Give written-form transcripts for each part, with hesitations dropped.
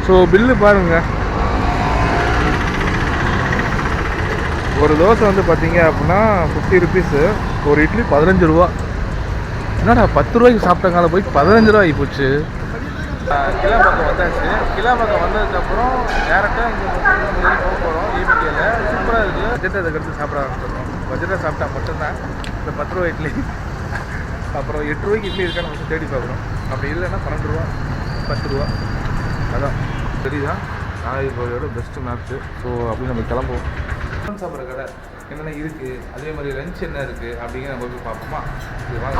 So bill பாருங்கள். ஒரு தோசை வந்து பார்த்தீங்க அப்படின்னா 50 ருபீஸு. ஒரு இட்லி 15 ரூபா. என்னடா 10 ரூபாய்க்கு சாப்பிட்டங்கால போய் 15 ரூபா ஆகி போச்சு. கிளாம்பாக்கம் வந்தாச்சு. கிளாம்பாக்கம் வந்ததுக்கப்புறம் டேரெக்டாக இங்கே போக போகிறோம். ஈபிகேயில் சூப்பராக இருக்குது. பட்ஜெட்டை அதுக்கடுத்து சாப்பிட ஆரம்பிச்சிடணும். பட்ஜெட்டாக சாப்பிட்டா மட்டும்தான் இந்த 10 ரூபா இட்லி, அப்புறம் 8 ரூபாய்க்கு இட்லி இருக்கான்னு நம்ம தேடி பார்க்குறோம். அப்படி இல்லைன்னா 12 ரூபா 10 ரூபா. அதான் சரிதான் நாகர்கோவிலோட பெஸ்ட்டு மேப்ஸு. ஸோ அப்படி நம்ம கிளம்புவோம். சாப்பிட்ற கடை என்னென்ன இருக்குது, அதே மாதிரி லஞ்ச் என்ன இருக்குது அப்படிங்கிற நம்ம போய் பார்ப்போமா? இது வாங்க.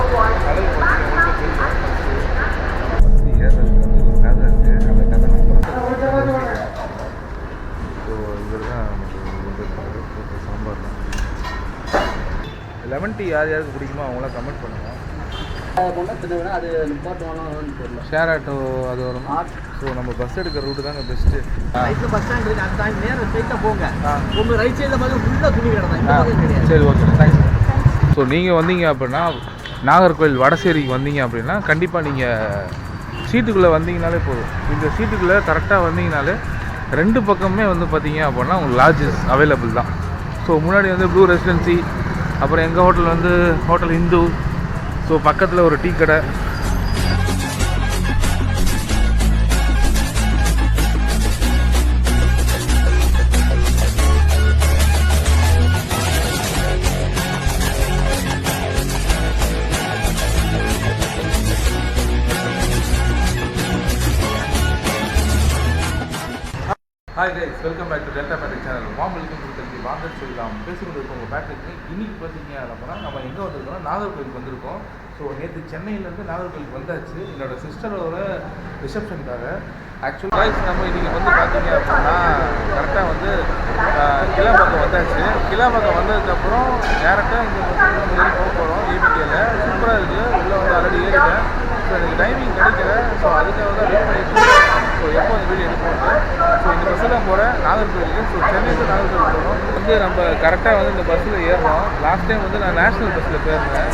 கடை உங்களுக்கு தெரியும். பஸ்ஸு ஏறுறதுக்கு வந்து ஒரு கதை இருக்குது. அந்த கதை நம்ம ஸோ இதில் தான் நமக்கு சாம்பார் தான். லெமன் டீ யார் யாருக்கு பிடிக்குமோ அவங்களாம் கமெண்ட் பண்ணுவோம். அது ஷேர் ஆட்டோ அது வரும். ஸோ நம்ம பஸ் எடுக்கிற ரூட்டு தாங்க பெஸ்ட்டு. பஸ் ஸ்டாண்ட் இருக்குது, அந்த நேரம் ஸ்ட்ரைட்டாக போங்க. உங்கள் ரைட் சைடில் பார்த்து ஃபுல்லாக துணி கிடந்தேன். சரி, ஓகே, தேங்க்ஸ். ஸோ நீங்கள் வந்தீங்க அப்படின்னா நாகர்கோவில் வடசேரிக்கு வந்தீங்க அப்படின்னா கண்டிப்பாக நீங்கள் சீட்டுக்குள்ளே வந்தீங்கனாலே போதும். இந்த சீட்டுக்குள்ளே கரெக்டாக வந்தீங்கனாலே 2 பக்கமே வந்து பார்த்தீங்க அப்படின்னா உங்களுக்கு லாட்ஜஸ் அவைலபிள் தான். ஸோ முன்னாடி வந்து ப்ளூ ரெசிடென்சி, அப்புறம் எங்கள் ஹோட்டல் வந்து ஹோட்டல் இந்து. ஸோ பக்கத்தில் ஒரு டீ கடை. Hi guys, welcome back to delta battery channel. Welcome to தெரிஞ்சு வாங்க சொல்லலாம். பேசிக்கிட்டு இருக்கோம் உங்கள் பேட்டரிக்கு. இன்றைக்கி பார்த்தீங்க அப்படின்னா நம்ம எங்கே வந்திருக்கோம்னா நாகர்கோவிலுக்கு வந்திருக்கோம். ஸோ நேற்று சென்னையிலேருந்து நாகர்கோவிலுக்கு வந்தாச்சு என்னோட சிஸ்டரோட ரிசப்ஷனுக்காக. ஆக்சுவலாக நம்ம இன்றைக்கி வந்து பார்த்தீங்க அப்படின்னா கரெக்டாக வந்து கிளாம்பாக்கம் வந்தாச்சு. கிளாம்பாக்கம் வந்ததுக்கப்புறம் டேரெக்டாக இங்கே ஏறி போக போகிறோம். ஈபிகேயில் சூப்பராக இருக்குது. உள்ளே வந்து ஆல்ரெடி ஏறிட்டேன். ஸோ எனக்கு டைமிங் கிடைக்கல. ஸோ அதுக்காக தான் வெயிட் பண்ணிட்டு. ஸோ எப்போ அந்த வீடியோ எடுப்போம். ஸோ இந்த பஸ்ஸில் தான் போகிறேன் நாகர்கோவிலுக்கு. ஸோ சென்னைக்கு நாகர்கோவில் போகிறோம். வந்து நம்ம கரெக்டாக வந்து இந்த பஸ்ஸில் ஏறுறோம். லாஸ்ட் டைம் வந்து நான் நேஷ்னல் பஸ்ஸில் போயிருந்தேன்.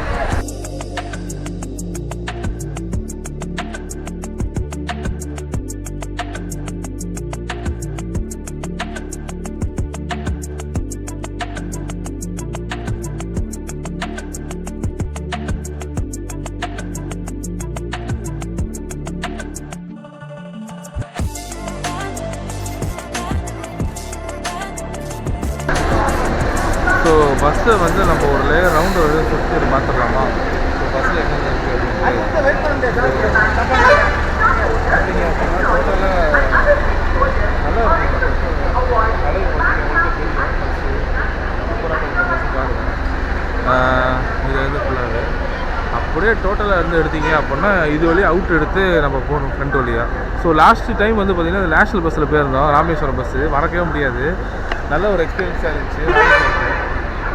ஸோ பஸ்ஸை வந்து நம்ம ஒரு லேயர் ரவுண்டு வந்து சுற்றி பார்த்துடலாமா? ஸோ பஸ்ஸில் என்னென்ன இருக்குது அப்படின்னு பார்த்தீங்க அப்படின்னா டோட்டலாக நல்லா இருக்கும். அழகு உங்களுக்கு தெரியும். சூப்பராக இருக்கும் பஸ்ஸு பாருங்கள். இது வந்து ஃபுல்லாகவே அப்படியே டோட்டலாக இருந்து எடுத்தீங்க அப்படின்னா இது வழியாக அவுட் எடுத்து நம்ம போகணும் ஃப்ரண்ட் வழியாக. ஸோ லாஸ்ட்டு டைம் வந்து பார்த்திங்கன்னா நேஷ்னல் பஸ்ஸில் போயிருந்தோம். ராமேஸ்வரம் பஸ்ஸு மறக்கவே முடியாது. நல்ல ஒரு எக்ஸ்பீரியன்ஸாக இருந்துச்சு.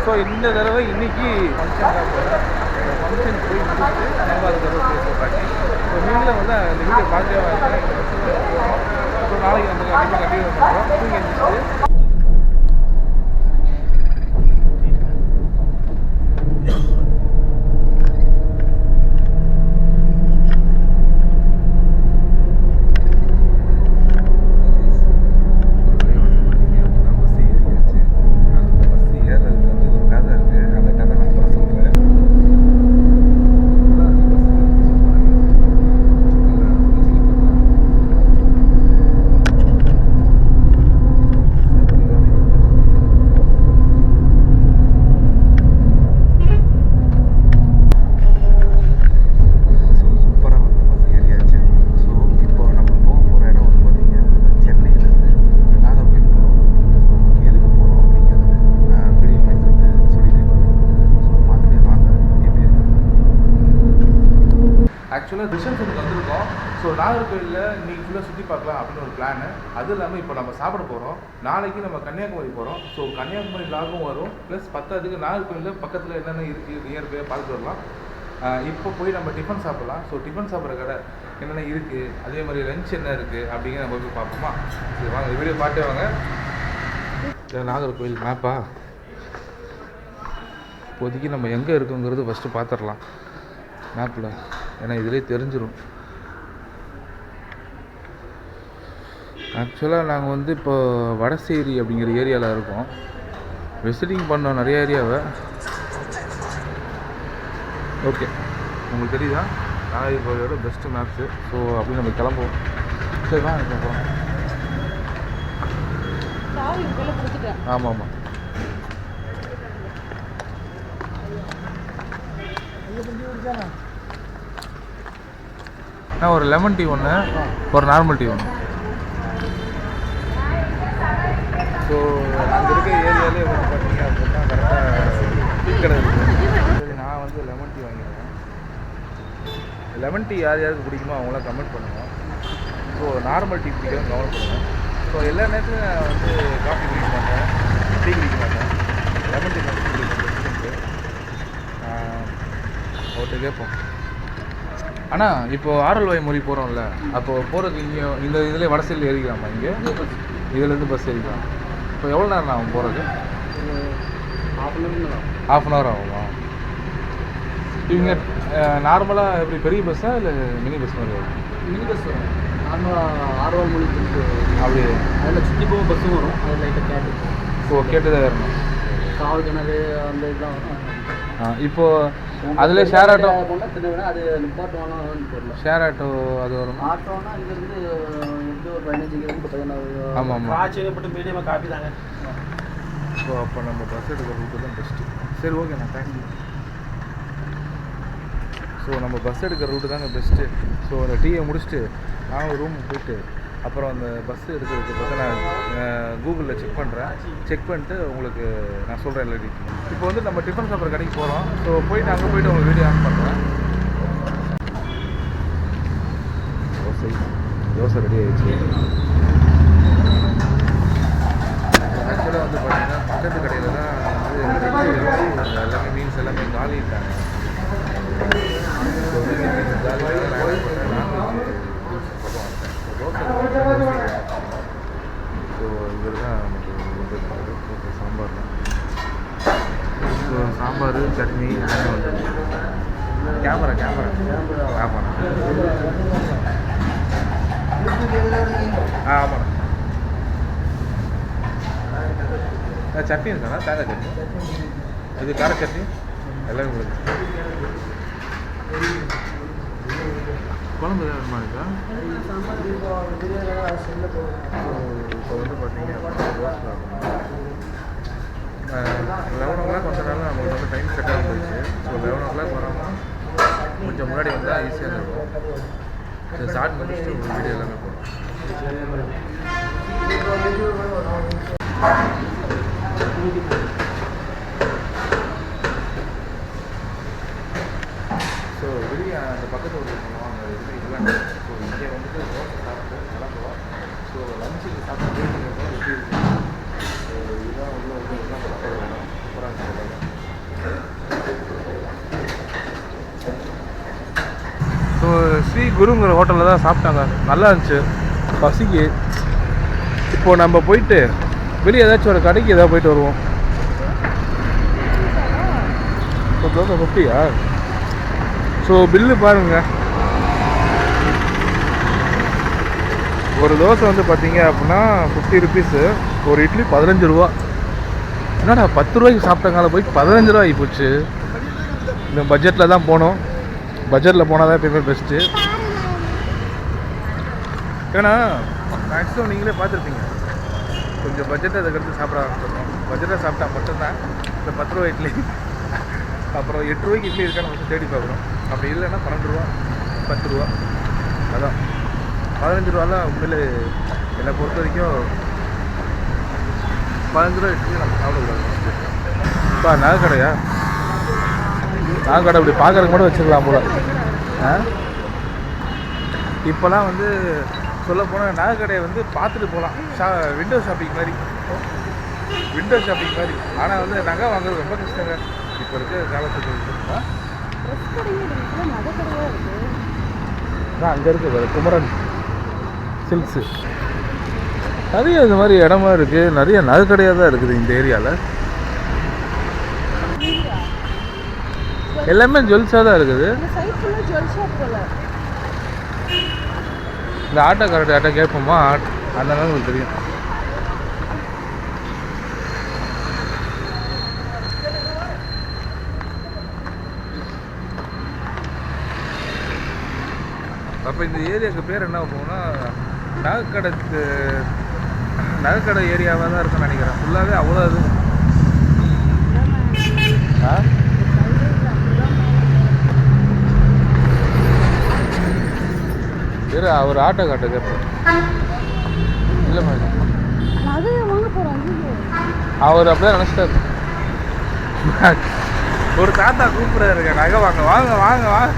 ஸோ இந்த தடவை இன்றைக்கி ஃபங்க்ஷன் தான் போகிறேன். ஃபங்க்ஷன் போய் முடிச்சுட்டு நம்ம அதுக்கப்புறம் பேசுவோம் பாட்டி. ஸோ நீங்களும் வந்து அந்த வீடியோ பார்க்கவே வாங்க. போகிறோம். ஸோ நாளைக்கு நம்ம கண்டிப்பாக கண்டினியூ பண்ணுறோம். தூங்கி எழுந்திரிச்சு ஆக்சுவலாக ரிசப்ஷனுக்கு வந்திருக்கோம். ஸோ நாகர்கோவிலில் இன்றைக்கி ஃபுல்லாக சுற்றி பார்க்கலாம் அப்படின்னு ஒரு பிளானு. அதுவும் இல்லாமல் இப்போ நம்ம சாப்பிட போகிறோம். நாளைக்கு நம்ம கன்னியாகுமரி போகிறோம். ஸோ கன்னியாகுமரி லாகும் வரும். ப்ளஸ் 10 நாகர்கோவிலில் பக்கத்தில் என்னென்ன இருக்குது நியர்பையாக பார்த்துட்டு வரலாம். இப்போ போய் நம்ம டிஃபன் சாப்பிட்லாம். ஸோ டிஃபன் சாப்பிட்ற கடை என்னென்ன இருக்குது, அதே மாதிரி லஞ்ச் என்ன இருக்குது அப்படிங்கிற நம்ம போய் பார்ப்போமா? சரி வாங்க, வீடியோ பார்த்தே வாங்க. நாகர்கோவில் மேப்பா இப்போதைக்கு நம்ம எங்கே இருக்குங்கிறது ஃபஸ்ட்டு பார்த்துடலாம் மேப்பில். ஏன்னா இதிலே தெரிஞ்சிடும். ஆக்சுவலாக நாங்கள் வந்து இப்போ வடசேரி அப்படிங்கிற ஏரியாவில் இருக்கோம். விசிட்டிங் பண்ணோம் நிறைய ஏரியாவை. ஓகே, உங்களுக்கு தெரியுதா நாகர்கோவிலோட பெஸ்ட்டு மேப்ஸு. ஸோ அப்படி நம்ம கிளம்புவோம். சரி தான் போகிறோம். ஆமாம் ஆமாம். ஒரு லெமன் டீ ஒன்று, ஒரு நார்மல் டீ ஒன்று. ஸோ அங்கே இருக்க ஏரியாலே வந்து பார்த்தீங்க அப்படின்னா கரெக்டாக டீ கடை இருக்குது. சரி, நான் வந்து லெமன் டீ வாங்கிடுவேன். லெமன் டீ யார் யாருக்கு பிடிக்குமோ அவங்களாம் கமெண்ட் பண்ணுவோம். ஸோ நார்மல் டீ பிடிக்கிறவங்க கமெண்ட் பண்ணுவேன். ஸோ எல்லா நேரத்துலையும் நான் வந்து காஃபி குடிக்க மாட்டேன், டீ குடிக்க மாட்டேன். லெமன் டீ மட்டும் குடிப்பேன். அவர்கிட்ட கேட்போம். ஆனால் இப்போது ஆரல்வாய் மொழி போகிறோம்ல, அப்போது போகிறதுக்கு இங்கே இந்த இதில் வடசையில் ஏறிக்கலாமா? இங்கே இதுலேருந்து பஸ் ஏறிக்கலாம். இப்போ எவ்வளோ நேரம் ஆகும் போகிறது? ஹாஃப் அன் ஹவர் ஆகுமா? இவங்க நார்மலாக எப்படி பெரிய பஸ்ஸா இல்லை மினி பஸ் மாதிரி வரும்? மினி பஸ் வரும். நார்மலாக ஆர்வல் மொழி அப்படி அதில் சுற்றி போக பஸ்ஸும் வரும். அதில் லைட்டாக கேட்டு கேட்டு தான் ஏறணும். காவல் கிணறு அந்த இதெல்லாம் வரும். இப்போது அதில் ஷேர் ஆட்டோ போனால் திருவிழா அது நிப்பாட்டுவானு தெரியல. ஷேர் ஆட்டோ அது வரும். ஆட்டோனா இங்கேருந்து எப்படி ஒரு 15 கிலோமீட்டர் 16. ஆமாம் ஆமாம். காய்ச்சி போட்டு மீடியமாக காப்பி தாங்க. ஸோ அப்போ நம்ம பஸ் எடுக்கிற ரூட்டு தான் பெஸ்ட்டு. சரி, ஓகேண்ணா, தேங்க்யூ. ஸோ நம்ம பஸ் எடுக்கிற ரூட்டு தாங்க பெஸ்ட்டு. ஸோ அந்த டீயை முடிச்சுட்டு நானும் ரூமுக்கு போயிட்டு அப்புறம் அந்த பஸ் எடுக்கிறதுக்கு பார்த்தா நான் கூகுளில் செக் பண்ணுறேன். செக் பண்ணிட்டு உங்களுக்கு நான் சொல்கிறேன் எல்லா டீட்டெயில். இப்போ வந்து நம்ம டிஃபன் சாப்பிட்ற கடைக்கு போகிறோம். ஸோ போயிட்டு அங்கே போய்ட்டு உங்களுக்கு வீடியோ ஆன் பண்ணுறேன். தோசை ரெடி ஆகிடுச்சு. ஆக்சுவலாக வந்து பார்த்தீங்கன்னா பக்கத்து கடையில் தான் வந்து எல்லாமே மீன்ஸ் எல்லாமே காலிட்டாங்க. ஸோ மீன்ஸ் காலியாக நான் என்ன பண்ணேன், நான்வெஜ் தோசை. ஸோ இவர் தான் நமக்கு வந்துருக்காரு. தோசை சாம்பார் தான். ஸோ சாம்பார் சட்னி எல்லாமே வந்து கேமரா ஆமாண்ணா. ஆமாண்ணா. சட்னி இருக்காண்ணா, தேங்காய் சட்னி, இது கார சட்னி எல்லாமே உங்களுக்கு. குழம்பு எதாவது வருமா இருக்கா? இப்போ வந்து பார்த்தீங்க அப்படின்னா 11 o'clock வந்தனால நம்மளுக்கு வந்து டைம் செட் ஆகி போயிடுச்சு. ஸோ 11 o'clock வராமல் கொஞ்சம் முன்னாடி வந்தால் ஈஸியாக இருக்கும். ஸ்டார்ட் பண்ணிட்டு ஒரு வீடியோ எல்லாமே போகிறோம். ஸோ வெளியே அந்த பக்கத்து ஊரில் போனோம், அந்த இதெல்லாம். ஸோ இங்கே வந்துட்டு தோசை சாப்பிட்டு கிளம்புவோம். ஸோ லஞ்சுக்கு சாப்பிட்டு எப்படி இருக்குது. ஸோ இதுதான் உள்ள வந்து எல்லாம் சாப்பிட வேணும். சூப்பராக சாப்பிடுவாங்க. ஸோ ஸ்ரீ குருங்கிற ஹோட்டலில் தான் சாப்பிட்டாங்க, நல்லா இருந்துச்சு. பசிக்கு இப்போது நம்ம போயிட்டு வெளியே ஏதாச்சும் ஒரு கடைக்கு ஏதாவது போயிட்டு வருவோம். தோசை 50யா? ஸோ பில்லு பாருங்க. ஒரு தோசை வந்து பார்த்தீங்க அப்படின்னா 50 rupees. ஒரு இட்லி 15 ரூபா. என்னடா 10 ரூபாய்க்கு சாப்பிட்டங்கால போய் 15 ரூபா ஆகி போச்சு. இந்த பட்ஜெட்டில் தான் போனோம். பட்ஜெட்டில் போனால் தான் எப்பயுமே பெஸ்ட்டு. ஏன்னா மேக்ஸிமம் நீங்களே பார்த்துருப்பீங்க, கொஞ்சம் பட்ஜெட்டை அதுக்கடுத்து சாப்பிட ஆரம்பிச்சிடணும். பட்ஜெட்டாக சாப்பிட்டா மட்டும்தான் இந்த 10 ரூபா இட்லி, அப்புறம் 8 ரூபாய்க்கு இட்லி இருக்கான்னு வந்து தேடி பார்க்குறோம். அப்படி இல்லைன்னா 12 ரூபா 10 ரூபா. அதான் 15 ரூபாலாம் உண்மையிலே என்னை பொறுத்த வரைக்கும் 15 ரூபா இட்லி நம்ம சாப்பிடக்கூடாது. இப்போ நகை கடையா? நகை கடை இப்படி பார்க்குறதுக்கு மட்டும் வச்சுக்கலாம் போல. இப்போலாம் வந்து சொல்ல போனால் நகை கடையை வந்து பார்த்துட்டு போகலாம். விண்டோ ஷாப்பிங் மாதிரி. ஆனால் வந்து நகை வாங்குறது ரொம்ப கஷ்டங்க இப்போ இருக்க காலத்துக்கு. அங்கே இருக்குது குமரன் சில்க்ஸு. நிறைய இந்த மாதிரி இடமா இருக்குது. நிறைய நகை கடையாக தான் இருக்குது இந்த ஏரியாவில். எல்லாமே ஜுவல்ஸாக தான் இருக்குது. இந்த ஆட்டோக்காரர்கிட்ட கேட்போமா? அதனால உங்களுக்கு தெரியும். அப்போ இந்த ஏரியாவுக்கு பேர் என்ன போகும்னா நகைக்கடை ஏரியாவாக தான் இருக்குன்னு நினைக்கிறேன். ஃபுல்லாகவே அவ்வளோ இது. ஆ சரி, அவர் ஆட்டோ காட்ட கேட்பேன். இல்லை மேடம், அவர் அப்படியே நினச்சிட்டாரு. ஒரு தாத்தா கூப்பிட்றாருங்க, நகை வாங்க வாங்க வாங்க வாங்க.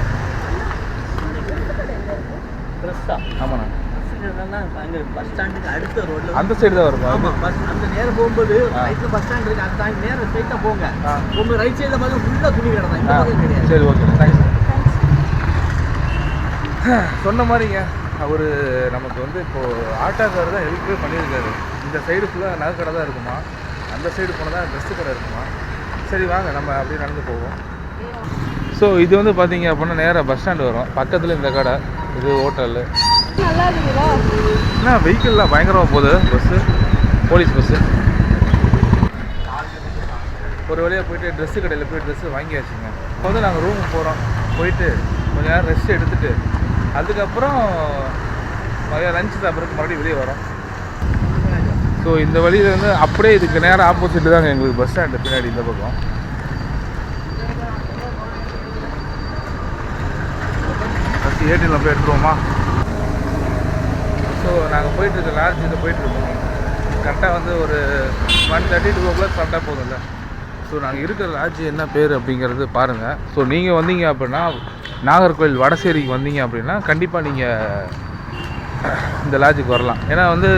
ஆமாண்ணா, பஸ் ஸ்டாண்டுக்கு அடுத்த ரோட்ல அந்த சைடு தான் வருமா? ஆமா, பஸ் அந்த நேரம் போகும்போது ரைட்ல பஸ் ஸ்டாண்ட் இருக்கு, அந்த தாண்டி நேரம் ஸ்ட்ரைட்டா போங்க. உங்க ரைட் சைடுல மாதிரி ஃபுல்லா துணி கடை தான், இந்த பக்கம் கிடையாது. சரி, ஓகே, தேங்க்ஸ். சொன்ன மாதிரிங்க, அவர் நமக்கு வந்து இப்போது ஆட்டோக்காரர் தான் ஹெல்ப்பே பண்ணியிருக்காரு. இந்த சைடு ஃபுல்லாக நகை கடை தான் இருக்குமா, அந்த சைடு போனால் தான் ட்ரெஸ்ஸு கடை இருக்குமா. சரி வாங்க, நம்ம அப்படியே நடந்து போவோம். ஸோ இது வந்து பார்த்தீங்க அப்படின்னா நேராக பஸ் ஸ்டாண்டு வரும். பக்கத்தில் இந்த கடை, இது ஹோட்டலு. என்ன வெஹிக்கிள்லாம் பயங்கரமாக போகுது, பஸ்ஸு, போலீஸ் பஸ்ஸு. ஒரு வழியாக போயிட்டு ட்ரெஸ்ஸு கடையில் போய் ட்ரெஸ்ஸு வாங்கியாச்சுங்க. இப்போ வந்து நாங்கள் ரூமுக்கு போகிறோம். போயிட்டு கொஞ்சம் நேரம் ரெஸ்ட் எடுத்துகிட்டு அதுக்கப்புறம் லஞ்ச் சாப்பிட்றதுக்கு மறுபடியும் வெளியே வரோம். ஸோ இந்த வழியில் வந்து அப்படியே இதுக்கு நேரம் ஆப்போசிட்டு தாங்க எங்களுக்கு பஸ் ஸ்டாண்டு பின்னாடி இந்த பக்கம். ஃபஸ்ட்டு ஏடிஎம்ல போய் எடுத்துருவோமா? ஸோ நாங்கள் போயிட்டுருக்க லாட்ஜில் போயிட்டுருக்கோம். கரெக்டாக வந்து ஒரு 1:30 to 2 கரெக்டாக போதும்ல. ஸோ நாங்கள் இருக்கிற லாட்ஜ் என்ன பேர் அப்படிங்கிறது பாருங்கள். ஸோ நீங்கள் வந்தீங்க அப்படின்னா நாகர்கோவில் வடசேரிக்கு வந்தீங்க அப்படின்னா கண்டிப்பாக நீங்கள் இந்த லாட்ஜுக்கு வரலாம். ஏன்னா வந்து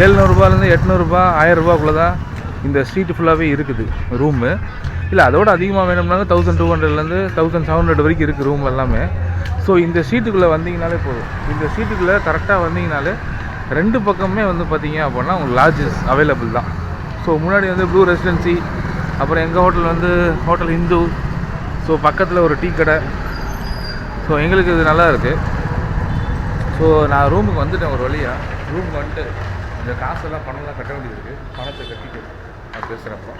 700 800 1000 தான் இந்த ஸ்ட்ரீட்டு ஃபுல்லாகவே இருக்குது ரூமு. இல்லை அதோடு அதிகமாக வேணும்னாலும் 1200 1700 வரைக்கும் இருக்குது ரூம் எல்லாமே. ஸோ இந்த ஸ்ட்ரீட்டுக்குள்ளே வந்தீங்கனாலே போதும். இந்த ஸ்ட்ரீட்டுக்குள்ளே கரெக்டாக வந்தீங்கனாலே 2 பக்கமே வந்து பார்த்தீங்க அப்படின்னா உங்களுக்கு லாட்ஜஸ் அவைலபிள் தான். ஸோ முன்னாடி வந்து ப்ளூ ரெசிடென்சி, அப்புறம் எங்கள் ஹோட்டல் வந்து ஹோட்டல் இந்து. ஸோ பக்கத்தில் ஒரு டீ கடை. ஸோ எங்களுக்கு இது நல்லா இருக்குது. ஸோ நான் ரூமுக்கு வந்துட்டேன். ஒரு வழியாக ரூமுக்கு வந்துட்டு இந்த காசெல்லாம் பணம்லாம் கட்ட வேண்டியது இருக்குது. பணத்தை கட்டிட்டு நான் பேசுகிறப்போ